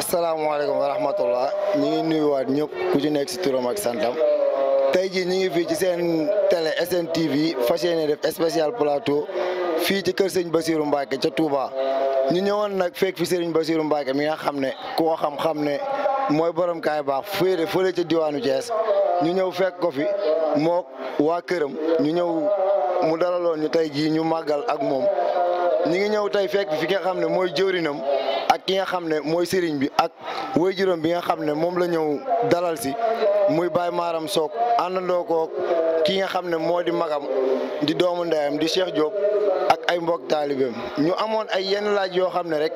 asalaamaaleykum wa rahmatullah ñi ngi nuyuwaat ñëpp ku ci nekk si turam ak santam tey jii ñi ngi fii ci seen télé SNTV fas yéene def spécial plateau fii ci kër sëñ Bassirou Mbacké ca Touba ñu ñëwoon nag fekk fi Serigne Bassirou Mbacké mi nga xam ne ku ko xam ne mooy borom kaay baax féere fële ca diwaanu Thiès ñu ñëw fekk ko fi mook waa këram ñu ñëw mu dalaloon ñu tey jii ñu màggal ak moom ñi ngi ñëw tey fekk fi nga xam ne mooy jëwrinam ak ki nga xam ne mooy sëriñ bi ak waajuram bi nga xam ne moom la ñëw dalal si muy Baye Maram Sock àndandoo ko ki nga xam ne moo di magam di doomu ndeyam di Cheikh Diop ak ay mbokk taalibeem ñu amoon ay yenn laaj yoo xam ne rek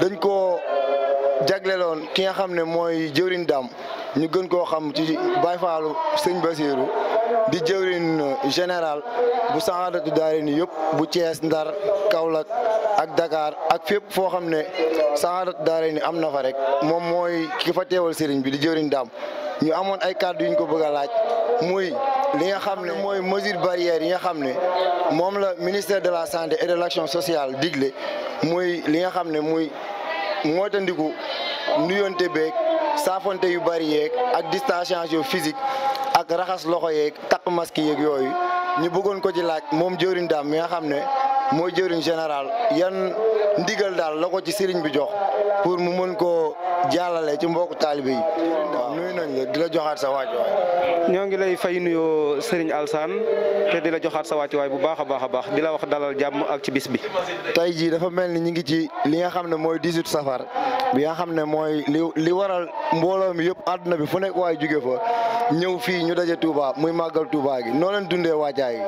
dañ koo jagleloon ki nga xam ne mooy jëwrin daam ñu gën koo xam ci Baye Fallou sëñ Bassirou di jëwrin général bu Sahadatou Darayni yëpp bu Thiès Ndar Kaolack ak Dakar ak fépp foo xam ne Sahadatou Darayni am na fa rek moom mooy ki fa teewal sëriñ bi di jëwriñ daam ñu amoon ay kàddu yu ñu ko bëgg a laaj muy li nga xam ne mooy mesure barrière yi nga xam ne moom la ministère de la santé et de l'action sociale digle muy li nga xam ne muy mootandiku nuyonte beeg saafonte yu bari yeeg ak distanciation physique ak raxas loxo yeeg takk masque yeeg yooyu ñu bëggoon ko ci laaj moom jëwriñ daam mi nga xam ne mooy jëwriñ général yan ndigal daal la ko ci sëriñ bi jox pour mu mën koo jàllale ci mbokku taalibe yi. waaw nuyu nañ la di la joxaat sa wàccuwaay. ñoo ngi lay fay nuyoo Serigne Alsane te di la joxaat sa wàccuwaay bu baax a baax di la wax dalal jàmm ak ci bis bi. tey jii dafa mel ni ñu ngi ci li nga xam ne mooy 18 safar bi nga xam ne mooy li waral mbooloo mi yëpp àdduna bi fu nekk waay jóge fa ñëw fii ñu daje Touba muy màggal Touba gi noo leen dundee wàccaay gi.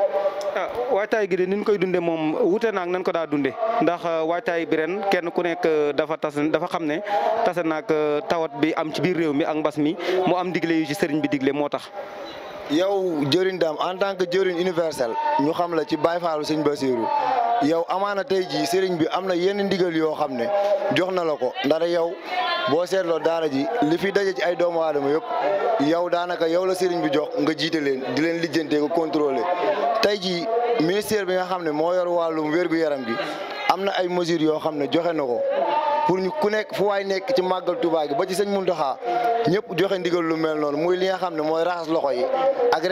waajtaay gi de ni ñu koy dundee moom wute naag nañ ko daa dundee ndax waajtaay bi ren kenn ku nekk dafa xam ne tase naag tawat bi am ci biir réew mi ak mbas mi mu am digle yu ci sëriñ bi digle moo tax. yow jëriñ daam en tant que jëriñ universel ñu xam la ci Baye Fallou sëñ Bassirou yow amaana tey jii sëriñ bi am na yenn ndigal yoo xam ne jox na la ko ndax yow boo seetloo daara ji li fi daje ci ay doomu aadama yëpp yow daanaka yow la sëriñ bi jox nga jiite leen di leen lijjantee ko contrôler tey jii ministère bi nga xam ne moo yor wàllum wér-gu-yaram gi am na ay mesures yoo xam ne joxe na ko pour ñu ku nekk fu waay nekk ci màggal Touba gi ba ci sëñ Mountakha ñëpp joxe ndigal lu mel noonu muy li nga xam ne mooy raxas loxo yi ak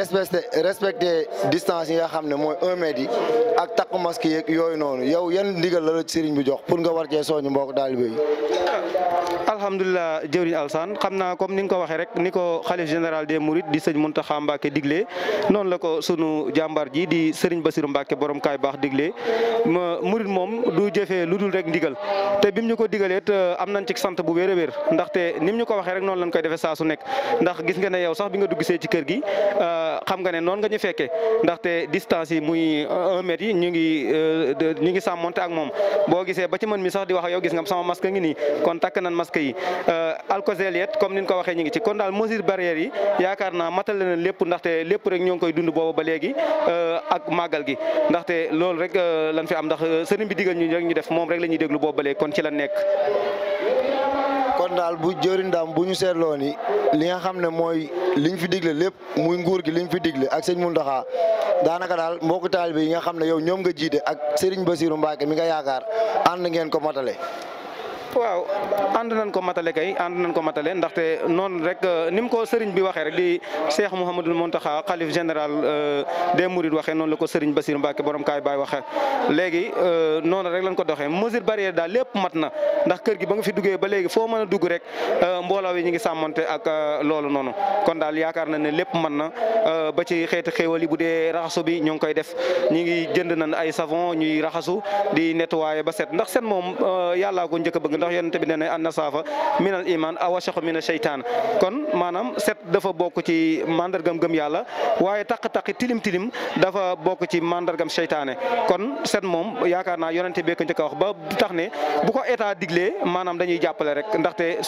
respecté distance yi nga xam ne mooy 1 mètre yi ak takk masque yeeg yooyu noonu yow yan ndigal la la ci sëriñ bi jox pour nga war cee soññu mbokk taalibe yi. alhamdulilah jëwriñ Alsane xam naa comme ni nga ko waxee rek ni ko xalif général des Mourides di sëñ Mountakha Mbacké diglee noonu la ko sunu jàmbaar ji di sëriñ Bassirou Mbacké borom kaay baax diglee Mouride moom du jëfee lu dul rek ndigal te bim ñu ko digalee am nañ ci sant bu wér a wér ndaxte nim ñu ko waxee rek noonu lañ koy defee saa su nekk ndax gis nga ne yow sax bi nga duggsee ci kër gi xam nga ne noonu nga ñu fekkee ndaxte distance yi muy 1 mètre yi ñu ngi sàmmonte ak moom boo gisee ba ci mën mi sax di wax yow gis nga sama masque ngi nii kon takk nañ masque yi alcosel yet comme ni ñu ko waxee ñu ngi ci kon daal mesure barrière yi yaakaar naa matal na lépp ndaxte lépp rek ñoo ngi koy dund boobu ba léegi ak màggal gi ndaxte loolu rek lañ fi am ndax sëriñ bi digal ñu rek ñu def moom rek la ñuy déglu boobu ba léegi kon ci la nekk. kon daal bu jëriñ daam bu ñu seetloo ni li nga xam ne mooy liñ fi digle lépp muy nguur gi liñ fi digle ak sëñ Mountakha daanaka daal mbokku taalibe yi nga xam ne yow ñoom nga jiite ak Serigne Bassirou Mbacké mi nga yaakaar ànd ngeen ko matale. waaw ànd nañ ko matale ndaxte noonu rek ni mu ko sëriñ bi waxee rek di Cheikh Mouhamadul Mountakha xalif général des Mourides waxee noonu la ko sëriñ Bassirou Mbacké borom kaay baay waxee léegi noonu rek lañ ko doxee mesure barrière daal lépp mat na ndax kër gi ba nga fi duggee ba léegi foo mën a dugg rek mbooloo yi ñu ngi sàmmonte ak loolu noonu kon daal yaakaar na ne lépp mën na ba ci xeeti xéewal yi bu dee raxasu bi ñu ngi koy def ñi ngi jënd nañ ay savon ñuy raxasu di nettoyer ba set ndax set moom yàllaa ko njëkk a bëgg ndax yonent bi nee na an nasaafa minal iman aw ashaqu mina seytaan kon maanaam set dafa bokk ci mandargam gëm yàlla waaye taq-taqi tilim dafa bokk ci mandargam seytaane kon set moom yaakaar naa yonent bi ko njëkk a wax ba tax ne bu ko état diglee maanaam dañuy jàppale rek ndaxte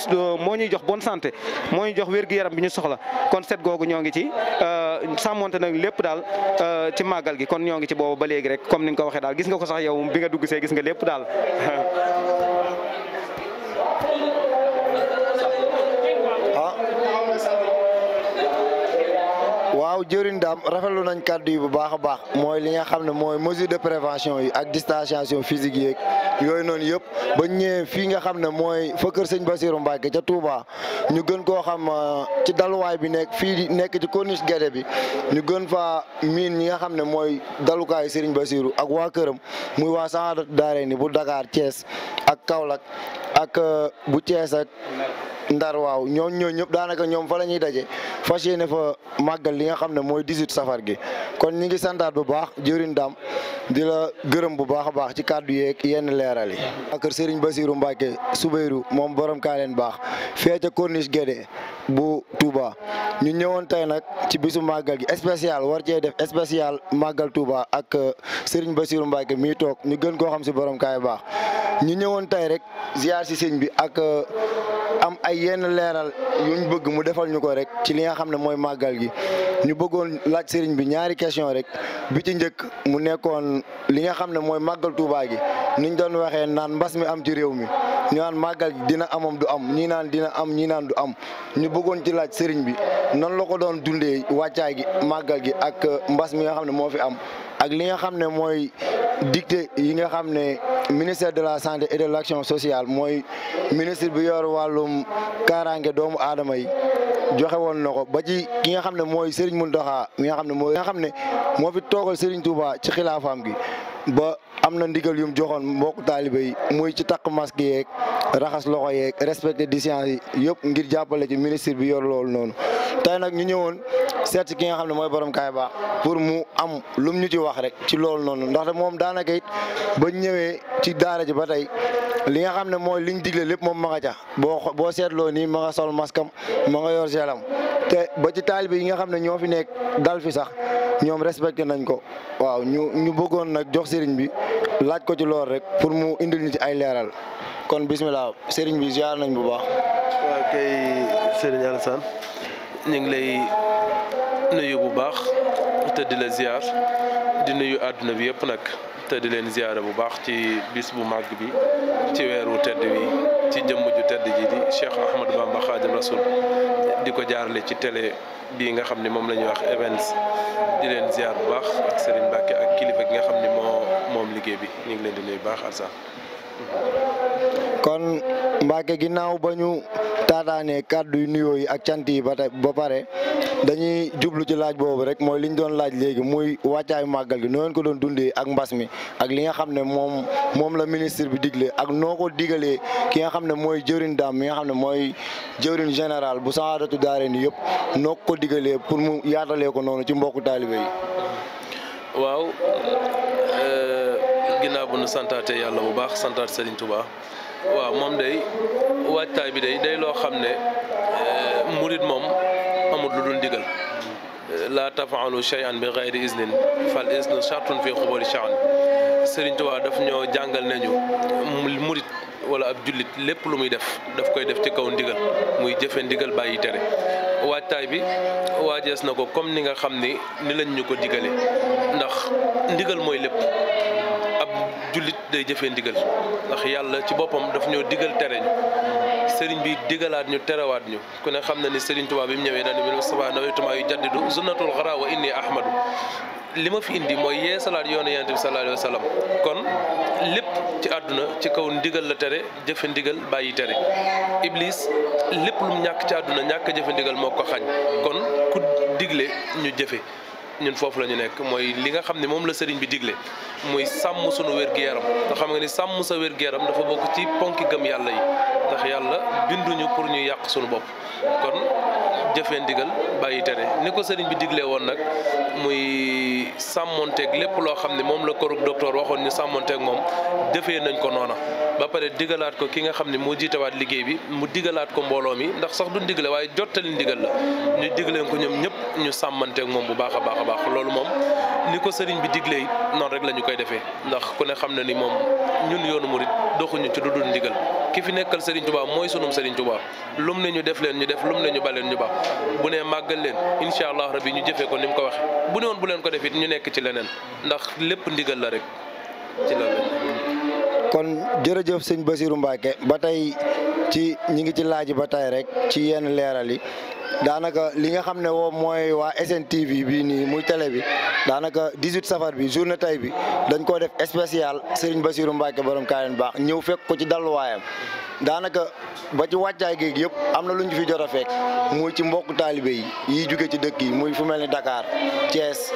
moo ñuy jox bonne santé moo ñuy jox wér-gu-yaram bi ñu soxla kon set googu ñoo ngi ci sàmmonte nag lépp daal ci màggal gi kon ñoo ngi ci boobu ba léegi rek comme ni nga ko waxee daal gis nga ko sax yow bi nga dugg see gis nga lépp daal. waaw jëriñ daam rafetlu nañ kàddu yi bu baax a baax mooy li nga xam ne mooy mesure de prévention yi ak distanciation physique yeeg yooyu noonu yëpp ba ñëwee fii nga xam ne mooy fa kër sëñ Bassirou Mbacké ca Touba ñu gën koo xam ci daluwaay bi nekk fii nekk ci corniche Guédé bi ñu gën fa miin ñi nga xam ne mooy dalukaayu Serigne Bassirou ak waa këram muy waa Sahadatou Darayni bu Dakar Thiès ak Kaolack ak bu Thiès ak Ndar waaw ñoo ñëpp daanaka ñoom fa la ñuy daje fas yéene fa màggal li nga xam ne mooy 18 safar gi kon ñi ngi santaat bu baax jëriñ daam di la gërëm bu baax a baax ci kàddu yeeg yenn leeral yi. waa kër Serigne Bassirou Mbacké Soubeyru moom borom kaa leen baax fee ca corniche Guédé bu Touba ñu ñëwoon tey nag ci bisu màggal gi spécial war cee def spécial màggal Touba ak Serigne Bassirou Mbacké mii toog ñu gën koo xam si borom kaay baax ñu ñëwoon tey rek ziar si sëñ bi ak am ay yenn leeral yuñ bëgg mu defal ñu ko rek ci li nga xam ne mooy màggal gi ñu bëggoon laaj sëriñ bi ñaari question rek bi ci njëkk mu nekkoon li nga xam ne mooy màggal Touba gi niñ doon waxee naan mbas mi am ci réew mi ñu naan màggal gi dina amam du am ñii naan dina am ñii naan du am ñu bëggoon ci laaj sëriñ bi nan la ko doon dundee wàccaay gi màggal gi ak mbas mi nga xam ne moo fi am ak li nga xam ne mooy dicté yi nga xam ne ministère de la santé et de l'action sociale mooy ministre bi yor wàllum kaaraange doomu aadama yi joxe woon na ko ba ci ki nga xam ne mooy Serigne Mountakha mi nga xam ne moo fi toogal Serigne Touba ci xilaafaam gi ba am na ndigal yum joxoon mbokku taalibe yi muy ci takk masque yeeg raxas loxo yeeg respecté distance yi yëpp ngir jàppale ci ministre bi yor loolu noonu tey nag ñu ñëwoon seet si ki nga xam ne mooy borom kaay baax pour mu am lum ñu ci wax rek ci loolu noonu ndaxte moom daanaka it ba ñëwee ci daara ji ba tey li nga xam ne mooy liñ digle lépp moom ma nga ca boo seetloo nii ma nga sol maskam ma nga yor gelam te ba ci taalibe yi nga xam ne ñoo fi nekk dal fi sax ñoom respecté nañ ko waaw ñu bëggoon nag jox sëriñ bi laaj ko ci lool rek pour mu indil ñu ci ay leeral kon bismillah sëriñ bi ziar nañ bu baax. waaw kay sëriñ Alassane ñu ngi lay nuyu bu baax te di la ziar di nuyu àdduna bi yëpp nag te di leen ziar bu baax ci bis bu màgg bi ci weeru tedd bi ci jëmm ju tedd ji di Cheikh Ahmadou Bamba Khadim Rasoul di ko jaarale ci télé bii nga xam ne moom la ñuy wax Events di leen ziar bu baax ak Serigne Mbacké ak kilifa gi nga xam ne moom liggéey bi ñu ngi leen di nuyu baax Alassane. kon Mbacké ginnaaw ba ñu taataanee kàddu yu nuyoo yi ak cant yi ba pare dañuy jublu ci laaj boobu rek mooy li ñu doon laaj léegi muy wàccaayu màggal gi noo leen ko doon dundee ak mbas mi ak li nga xam ne moom la ministre bi digle ak noo ko digalee ki nga xam ne mooy jëwriñ daam mi nga xam ne mooy jëwriñ général bu Sahadatou Darayni yëpp noo ko digalee pour mu yaatalee ko noonu ci mbokku taalibe yi. waaw ginnaaw bu nu santaate yàlla bu baax santaat Serigne Touba waaw moom day waajtaay bi day loo xam ne murid moom amul lu dul ndigal laa tafaalu shay'an bi ghayri iznin fal iznu shartun fi xubuli sha'an Serigne Touba daf ñoo jàngal nañu murid wala ab jullit lépp lu muy def daf koy def ci kaw ndigal muy jëfe ndigal bàyyi tere waajtaay bi waajees na ko comme ni nga xam ni lañ ñu ko digale ndax ndigal mooy lépp ab jullit day jëfee ndigal ndax yàlla ci boppam daf ñoo digal tere ñu sëriñ bi digalaat ñu terewaat ñu ku ne xam na ni Serigne Touba bi mu ñëwee daal di Mustafa nawaytuma yu jaddidu sunnatul xara wa inni ahmadu li ma fi indi mooy yeesalaat yoonu Yonent bi sallallahu alayhi wa sallam kon lépp ci àdduna ci kaw ndigal la tere jëfe ndigal bàyyi tere Iblis lépp lu mu ñàkk ci àdduna ñàkk jëfe ndigal moo ko xañ kon ku digle ñu jëfe ñun foofu la ñu nekk mooy li nga xam ne moom la sëriñ bi digle muy sàmm sunu wér-gu-yaram nga xam nga ni sàmm sa wér-gu-yaram dafa bokk ci ponki gëm yàlla yi ndax yàlla binduñu pour ñu yàq sunu bopp kon jëfee ndigal bàyyi tere ni ko sëriñ bi diglee woon nag muy sàmmonteeg lépp loo xam ne moom la korug docteur waxoon ñu sàmmonteeg moom defee nañ ko noona ba pare digalaat ko ki nga xam ne moo jiitawaat liggéey bi mu digalaat ko mbooloo mi ndax sax du ndigle waaye jottali ndigal la ñu digleen ko ñoom ñëpp ñu sàmmanteeg moom bu baax a baax a baax loolu moom ni ko sëriñ bi diglee it noonu rek la ñu koy defee ndax ku ne xam na ni moom ñun yoonu murit doxuñu ci du dul ndigal ki fi nekkal Serigne Touba mooy sunum Serigne Touba lum ne ñu def leen ñu def lum ne ñu baleen ñu baax bu ne màggal leen incha allah rabbi ñu jëfee ko ni mu ko waxe bu ne woon bu leen ko def it ñu nekk ci leneen ndax lépp ndigal la rek ci la kon jërëjëf sëñ Bassirou Mbacké ba tey ñi ngi ci laaj ba tey rek ci yenn leeral yi daanaka li nga xam ne woo mooy waa SNTV bii nii muy télé bi daanaka 18 safar bi journée tay bi dañ koo def spécial Serigne Bassirou Mbacké borom Kaayeen baax ñëw fekk ko ci dalluwaayam daanaka ba ci wàccaay géeg yëpp am na lu ñu fi jot a fekk muy ci mbokku taalibe yi jóge ci dëkk yi muy fu mel ni Dakar Thiès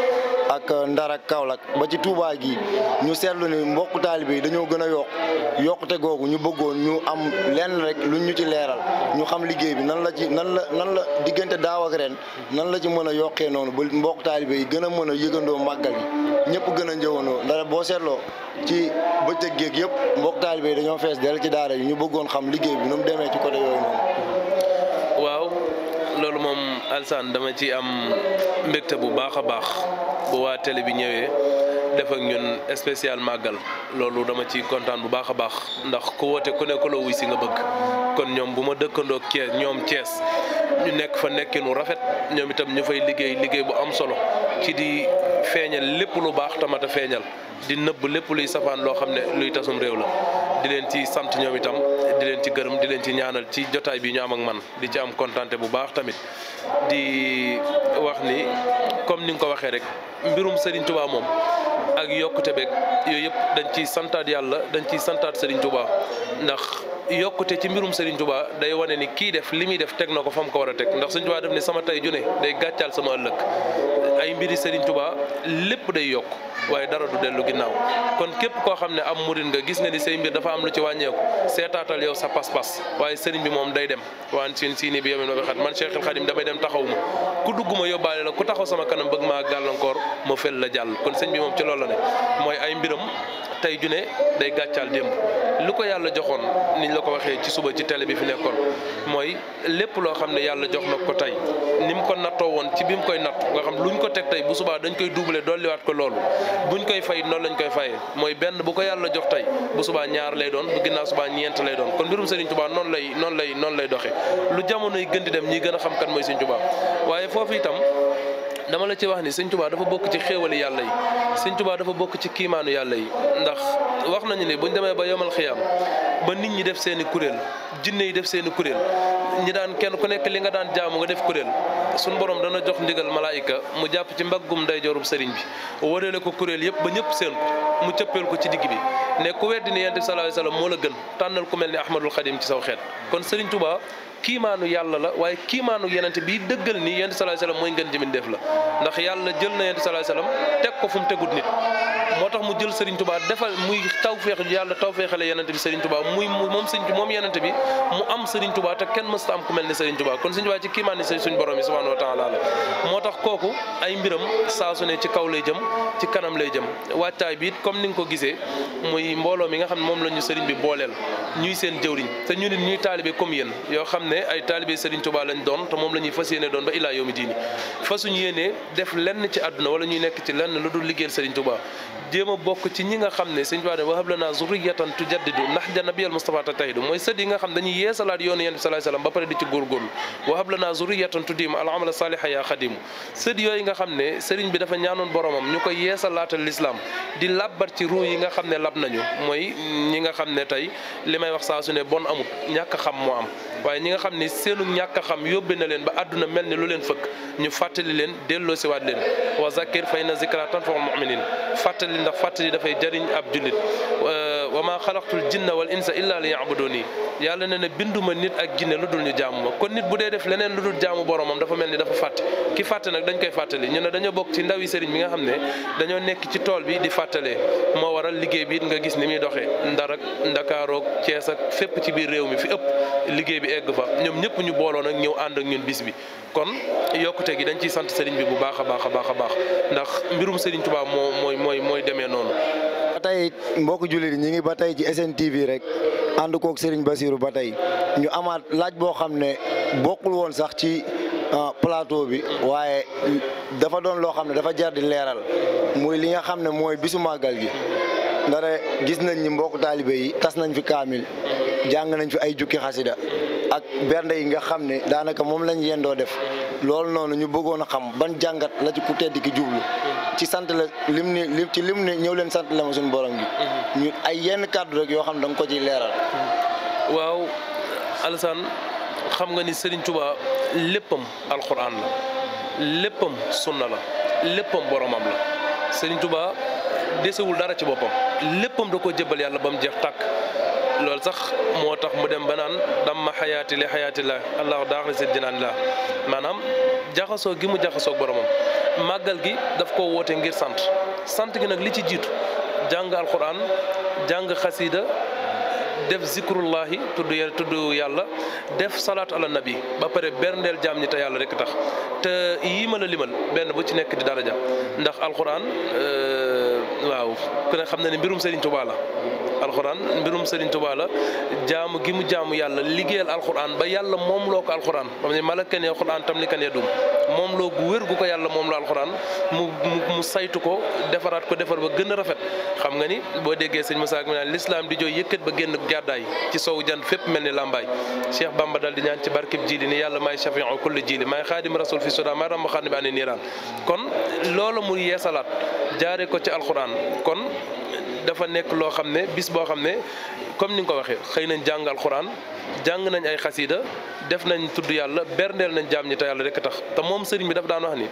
ak Ndar ak Kaolack ba ci Touba gi ñu seetlu ni mbokku taalibe yi dañoo gën a yokkute googu ñu bëggoon ñu am lenn rek luñ ñu ci leeral ñu xam liggéey bi nan la diggante daaw ak ren nan la ci mën a yokkee noonu ba mbokku taalibe yi gën a mën a yëgandoo màggal yi ñëpp gën a njëwandoo ndax boo seetloo ci bëccëg géeg yëpp mbokku taalibe yi dañoo fees del ci daara yi ñu bëggoon xam liggéey bi nu mu demee ci côté yooyu noonu. waaw loolu moom Alsaan dama ci am mbégte bu baax a baax bu waa télé bi ñëwee def ak ñun spécial màggal loolu dama ci kontaan bu baax a baax ndax ku woote ku ne ko la wuy si nga bëgg kon ñoom bu ma dëkkandoo Thiès ñoom Thiès ñu nekk fa nekkinu rafet ñoom itam ñu fay liggéey bu am solo ci di feeñal lépp lu baax tamata feeñal di nëbb lépp luy safaan loo xam ne luy tasum réew la di leen ci sant ñoom itam di leen ci gërëm di leen ci ñaanal ci jotaay bi ñu am ak man di ci am kontaante bu baax tamit di wax ni comme ni nga ko waxee rek mbirum Serigne Touba moom ak yokkute beeg yooyu yëpp dañ ciy santaat yàlla dañ ciy santaat Serigne Touba ndax yokkute ci mbirum Serigne Touba day wane ni kii def li muy def teg na ko fa mu ko war a teg ndax Serigne Touba def ni sama tay ju ne day gàccaal sama ëllëg ay mbiri Serigne Touba lépp day yokk waaye dara du dellu ginnaaw kon képp koo xam ne am murid nga gis nga ni say mbir dafa am lu ci wàññeeku seetaatal yow sa pas-pas waaye Serigne bi moom day dem waan si ni bi yomen ba xat man Cheikhul Khadim damay dem taxaw ma ku dugg ma yóbbaale la ku taxaw sama kanam bëgg maa gàllankoor ma fel la jàll kon sëñ bi moom ci loolu la ne mooy ay mbiram tey ju ne day gàccaal démb lu ko yàlla joxoon niñ la ko waxee ci suba ci télé bi fi nekkoon mooy lépp loo xam ne yàlla jox na ko tey ni mu ko nattoo woon ci bi mu koy natt nga xam luñ ko teg tey bu subaa dañ koy doubler dolliwaat ko loolu buñ koy fay noonu lañ koy fayee mooy benn bu ko yàlla jox tey bu subaa ñaar lay doon bu ginnaaw subaa ñeent lay doon kon mbirum Serigne Touba noonu lay doxee lu jamono yi gën di dem ñi gën a xam kan mooy Serigne Touba waaye foofu itam dama la ci wax ni Serigne Touba dafa bokk ci xéewali yàlla yi Serigne Touba dafa bokk ci kiimaanu yàlla yi ndax wax nañu ne buñ demee ba yomal xiyaam ba nit ñi def seeni kuréel jinne yi def seeni kuréel ñi daan kenn ku nekk li nga daan jaamu nga def kuréel suñ borom dana jox ndigal malaayika mu jàpp ci mbaggum ndeyjoorub sëriñ bi wareele ko kuréel yëpp ba ñëpp seen ko mu cëppeel ko ci digg bi ne ku weddi ni yonent bi sallallahu alayhi wasallam moo la gën tànnal ku mel ni Ahmadul Xadim ci saw xeet kon Serigne Touba kiimaanu yàlla la waaye kiimaanu yenente bi dëggal ni yonent sallallahu alayhi wasallam mooy ngeen jëmin def la ndax yàlla jël na yonent sallallahu alayhi wasallam teg ko fu mu tegut nit moo tax mu jël Serigne Touba defal muy tawfeex yàlla tawfeexale yenente bi Serigne Touba moom yenente bi mu am Serigne Touba te kenn mësta am ku mel ni Serigne Touba kon Serigne Touba ci kiimaan ni suñ borom yi subhanahu wa taala la moo tax kooku ay mbiram saa su ne ci kaw lay jëm ci kanam lay jëm waajtaay bi it comme ni nga ko gisee muy mbooloo mi nga xam ne moom la ñu Serigne bi booleel ñuy seen jëwriñ te ñu nit ñuy taalibe comme yéen yoo xam ne ay taalibe Serigne Touba lañ doon te moom la ñuy fas yéene doon ba ilaa yawmi diini fasuñu yéene def lenn ci àdduna wala ñuy nekk ci lenn lu dul liggéeyal Serigne Touba jéem a bokk ci ñi nga xam ne Serigne Touba ne wahab lana zurriyatan tujaddidu nahja nabiyal Mustafa tahidu mooy sët yi nga xam dañuy yeesalaat yoonu Yonent bi sallallahu alayhi wasallam ba pare di ci góorgóorlu wahab lana zurriyatan tudim al amala saliha ya xadimu sët yooyu nga xam ne Serigne bi dafa ñaanoon boromam ñu koy yeesalaatal l'islam di labbar ci ruu yi nga xam ne lab nañu mooy ñi nga xam ne tey li may wax saa su ne bon amut ñàkk xam moo am waaye ñi nga xam ne seenu ñàkk a xam yóbbe na leen ba àdduna mel ni lu leen fëkk ñu fàttali leen delloo si waat leen wa zakir fa inna zikra tanfa'ul mu'minin fàttali ndax fàttali dafay jëriñ ab jullit wa ma xalaqtul jinna wal insa illa li ya'buduni yàlla ne ne binduma nit ak jinne lu dul ñu jaamu ma kon nit bu dee def leneen lu dul jaamu boromam dafa mel ni dafa fàtte ki fàtte nag dañ koy fàttali ñu ne dañoo bokk ci ndawi sëriñ bi nga xam ne dañoo nekk ci tool bi di fàttalee moo waral liggéey bi nga gis ni muy doxee Ndar ak Ndakaaroog Cees ak fépp ci biir réew mi fi ëpp liggéey bi egg fa ñoom ñëpp ñu booloo nag ñëw ànd ak ñun bis bi kon yokkute gi dañ ciy sant sëriñ bi bu baax a baax a baax a baax ndax mbirum Serigne Touba mooy demee noonu. ba tey mbokku jullit ñi ngi ba tey ci SNTV rek ànd koog Serigne Bassirou ba tey ñu amaat laaj boo xam ne bokkul woon sax ci plateau bi waaye dafa doon loo xam ne dafa jar di leeral muy li nga xam ne mooy bisu màggal gi ndare gis nañ ni mbokku taalibe yi tas nañ fi kaamil jàng nañ fi ay jukki xasida ak bernde yi nga xam ne daanaka moom lañ yendoo def loolu noonu ñu bëggoon a xam ban jàngat la ci ku tedd ki jublu ci sant la lim ne ñëw leen sant la ma suñu borom gi ñu ay yenn kàddu rek yoo xam ne da nga ko ciy leeral. waaw Alassane xam nga ni Serigne Touba léppam alxuraan la léppam sunna la léppam boromam la Serigne Touba desewul dara ci boppam léppam da koo jëbbal yàlla ba mu jeex tàkk. loolu sax moo tax mu dem ba naan damma xayaati li xayaati la allahu daaxli si jinaan la maanaam jaxasoo gi mu jaxasoo boromam màggal gi daf koo woote ngir sant gi nag li ci jiitu jàng alquran jàng xasida def zikrullahi tudd yàlla def salaatu ala nabi ba pare berndeel jaam ñi te yàlla rek tax te yii ma la limal benn bu ci nekk di daraja ndax alquran waaw ku ne xam na ne mbirum Serigne Touba la alquran mbirum Serigne Touba la jaamu gi mu jaamu yàlla liggéeyal alquran ba yàlla moom loo ko alquran xam ne malakan ya alquran tam li kan ya dum moom loo gu wér gu ko yàlla moom la alquran mu saytu ko defaraat ko defar ba gën a rafet xam nga ni boo déggee sëñ Moussa mi naan l'islam di jooy yëkkat ba génn gàddaay ci sowu jant fépp mel ni lambaay Cheikh Bamba dal di ñaan ci barkeb jiili ni yàlla maay shafiu kulli jiili maay xaadim rasul fi soda maay ramb xaani bi ani niiraan kon loolu mu yeesalaat jaare ko ci alquran kon dafa nekk loo xam ne bis boo xam ne comme ni nga ko waxee xëy nañ jàng alquran jàng nañ ay xasida def nañ tudd yàlla berndeel nañ jaam ñi te yàlla rek tax te moom sëriñ bi dafa daan wax ni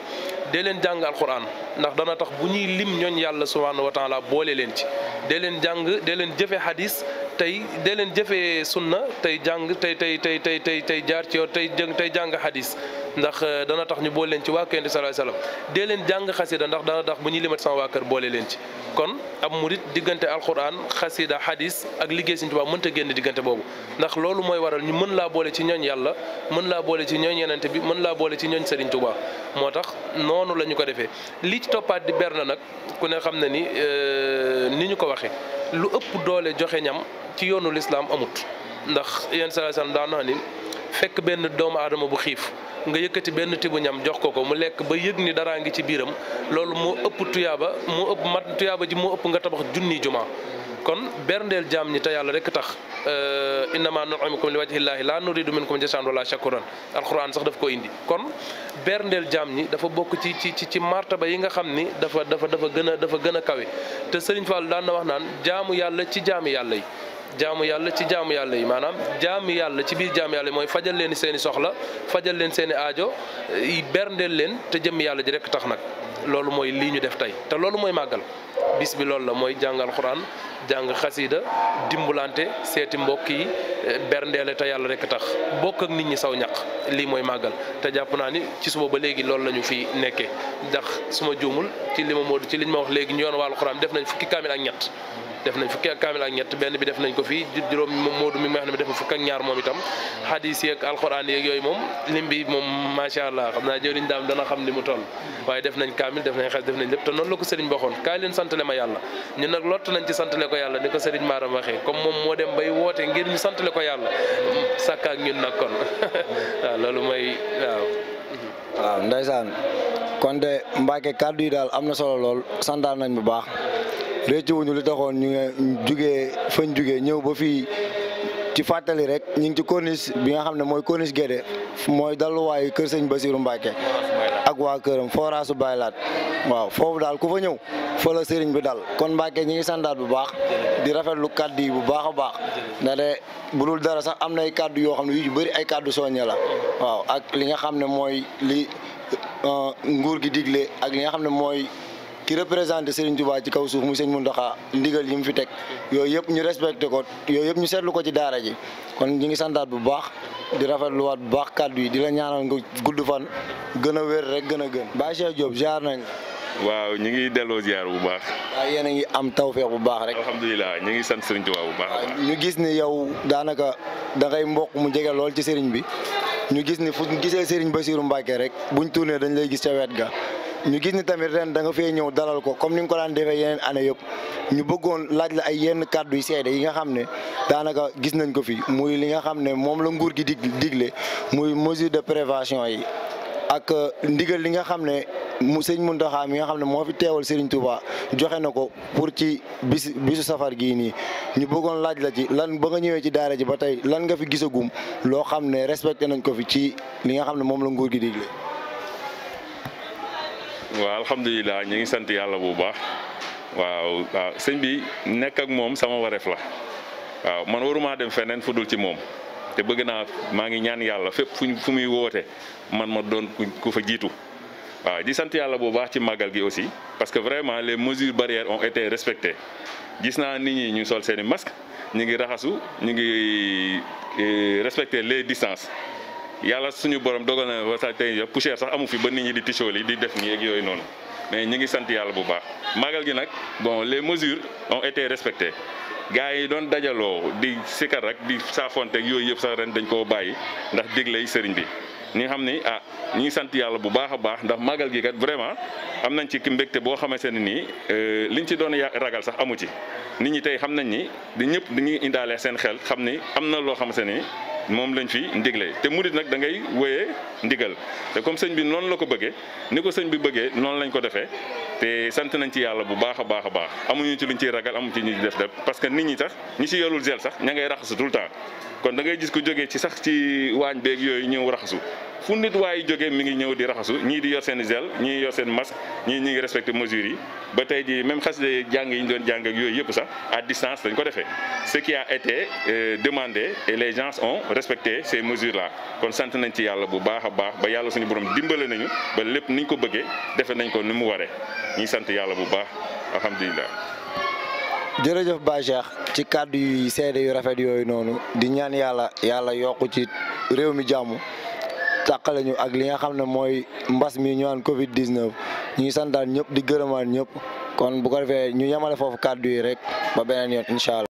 dee leen jàng alquran ndax dana tax bu ñuy lim ñooñ yàlla subhanahu wa taala boole leen ci dee leen jàng dee leen jëfe hadis tey dee leen jëfee sunna tey jàng tey jaar ci yow tey jàng hadis ndax dana tax ñu boole leen ci waa Yonent bi sallallahu alayhi wasallam dee leen jàng xasida ndax dana tax bu ñuy limat sama waa kër boole leen ci kon ab murit diggante alquran xasida hadis ak liggéey Sëriñ Tuubaa mënta génn diggante boobu ndax loolu mooy waral ñu mën laa boole ci ñooñ yàlla mën laa boole ci ñooñ Yonent bi mën laa boole ci ñooñ Sëriñ Tuubaa moo tax noonu la ñu ko defee li ci toppaat di ber na nag ku ne xam na ni ñu ko waxee lu ëpp doole joxe ñam ci yoonu lislaam amut ndax Yonent sallallahu alayhi wasallam daan na ni fekk benn doomu aadama bu xiif nga yëkkati benn tibu ñam jox ko mu lekk ba yëg ni daraa ngi ci biiram loolu moo ëpp tuyaaba moo ëpp mat tuyaaba ji moo ëpp nga tabax junni jumaa kon berndeel jaam ñi te yàlla rek tax innama nut'imukum li wajhillahi la nuridu minkum jazaan wala shakuran alquran sax daf ko indi kon berndeel jaam ñi dafa bokk ci martaba yi nga xam ni dafa gën a kawe te Serigne Fall daan na wax naan jaamu yàlla ci jaami yàlla yi jaamu yàlla ci jaamu yàlla yi maanaam jaami yàlla ci biir jaamu yàlla yi mooy fajal leen seen i soxla fajal leen seen i aajo berndeel leen te jëmm yàlla ji rek tax nag loolu mooy lii ñu def tey te loolu mooy màggal bis bi loolu la mooy jàngal xuraan jàng xasida dimbulante seeti mbokk yi berndeele te yàlla rek tax bokk ak nit ñi saw ñaq lii mooy màggal te jàpp naa ni ci suba ba léegi loolu la ñu fi nekkee ndax suma juumul ci li liñ ma wax léegi ñu yoon wàllu xuraan def nañ fukki kaamil ak ñett benn bi def nañ ko fii juróom Moodu mi nga xam ne def na fukk ak ñaar moom itam hadis yeeg alxuraan yeeg yooyu moom lim bi moom macha allah xam naa jëriñ daam dana xam ni mu toll waaye def nañ kaamil def nañ xas def nañ lépp te noonu la ko sëriñ waxoon kaay leen santale ma yàlla ñun nag lott nañ ci santale ko yàlla ni ko sëriñ Maaram waxee comme moom moo dem bay woote ngir ñu santale ko yàlla sàkka ak ñun nag kon waaw loolu mooy waaw ndeysaan kon de Mbacke kàddu yi daal am na solo lool santaan nañ bu baax réccu wuñu li taxoon ñu jugee fañ jugee ñëw ba fii ci fàttali rek ñu ngi ci corniche bi nga xam ne mooy corniche Guédé mooy dalluwaayu kër sëñ Bassirou Mbacke ak waa këram foraasu Baylaat waaw foofu daal ku fa ñëw fa la sëriñ bi dal kon Mbacke ñi ngi santaat bu baax di rafetlu kàddu yi bu baax a baax ndax de bu dul dara sax am na ay kàddu yoo xam ne yu ci bëri ay kàddu soññe la waaw ak li nga xam ne mooy li nguur gi digle ak li nga xam ne mooy ki représenté Serigne Touba ci kaw suuf mu sëñ Mountakha ndigal yi mu fi teg yooyu yëpp ñu respecté ko yooyu yëpp ñu seetlu ko ci daara ji kon ñu ngi santaat bu baax di rafetluwaat bu baax kàddu yi di la ñaanal nga gudd fan gën a wér rek gën a gën. Baye Cheikh Diop ziar nañ. waaw ñu ngi delloo ziar bu baax. waaw yéen a ngi am tawfeex bu baax rek. alhamdulilah ñu ngi sant Serigne Touba bu baax. ñu gis ni yow daanaka da ngay mbokk mu jege lool ci Serigne bi ñu gis ni fu ñu gisee Serigne Bassirou Mbacke rek buñ tourné dañ lay gis ca wet ga. ñu gis ni tamit ren da nga fee ñëw dalal ko comme ni nga ko daan defee yeneen année yëpp ñu bëggoon laaj la ay yenn kàddu yu seede yi nga xam ne daanaka gis nañ ko fi muy li nga xam ne moom la nguur gi digle muy mesure de prévention yi ak ndigal li nga xam ne mu sëñ Mountakha mi nga xam ne moo fi teewal Serigne Touba joxe na ko pour ci bisu safar gii nii ñu bëggoon laaj la ci lan ba nga ñëwee ci daara ji ba tey lan nga fi gisagum loo xam ne respecté nañ ko fi ci li nga xam ne moom la nguur gi digle. waaw alhamdulilah ñu ngi sant yàlla bu baax waaw sëñ bi nekk ak moom sama wareef la waaw man waruma dem feneen fu dul ci moom te bëgg naa maa ngi ñaan yàlla fépp fu muy woote man ma doon ku fa jiitu. waaw di sant yàlla bu baax ci màggal gi aussi parce que vraiment les mesures barrières ont été respectées gis naa nit ñi ñu sol seeni masque ñu ngi raxasu ñu ngi respecter les distances yàlla suñu borom dogal na wasa tey poussière sax amu fi ba nit ñi di tichooli di def nii ak yooyu noonu mais ñu ngi sant yàlla bu baax. màggal gi nag bon les mesures ont été respectées gars yi doon dajaloo di sikar rek di saafonteeg yooyu yëpp sax ren dañ koo bàyyi ndax diglay sëriñ bi. ñi nga xam ni ñu ngi sant yàlla bu baax a baax ndax màggal gi kat vraiment am nañ ci mbégte boo xamante ne nii liñ ci doon ragal sax amu ci nit ñi tey xam nañ ni di ñëpp dañuy indaale seen xel xam ni am na loo xamante ni moom lañ fi ndigle te murit nag da ngay wéyee ndigal te comme sëñ bi noonu la ko bëggee ni ko sëñ bi bëggee noonu lañ ko defee te sant nañ ci yàlla bu baax a baax a baax amuñu ci luñ ciy ragal amuñu ci ñu def parce que nit ñi sax ñi ci yorul gel sax ña ngay raxasu tout le temps kon da ngay gis ko jógee ci sax ci waañ beeg yooyu ñëw raxasu fu nit waaye jógee mi ngi ñëw di raxasu ñii di yor seen gel ñii yor seen masque ñii ñi ngi respecté mesures yi ba tey ji même xasida jàng yi ñu doon jàng ak yooyu yëpp sax à distance dañ ko defee ce qui a été demandé et les gens ont respecté ces mesures là kon sant nañ ci yàlla bu baax a baax ba yàlla suñu borom dimbale nañu ba lépp niñ ko bëggee defe nañ ko ni mu waree ñi sant yàlla bu baax alhamdulilah. jërëjëf Baye Cheikh ci kàddu yu seede yu rafet yooyu noonu di ñaan yàlla yokku ci réew mi jàmm tàqale ñu ak li nga xam ne mooy mbas mi ñu naan Covid 19 ñu ngi santaan ñëpp di gërëmaan ñëpp kon bu ko defee ñu yemale foofu kàddu yi rek ba beneen yoon incha allah.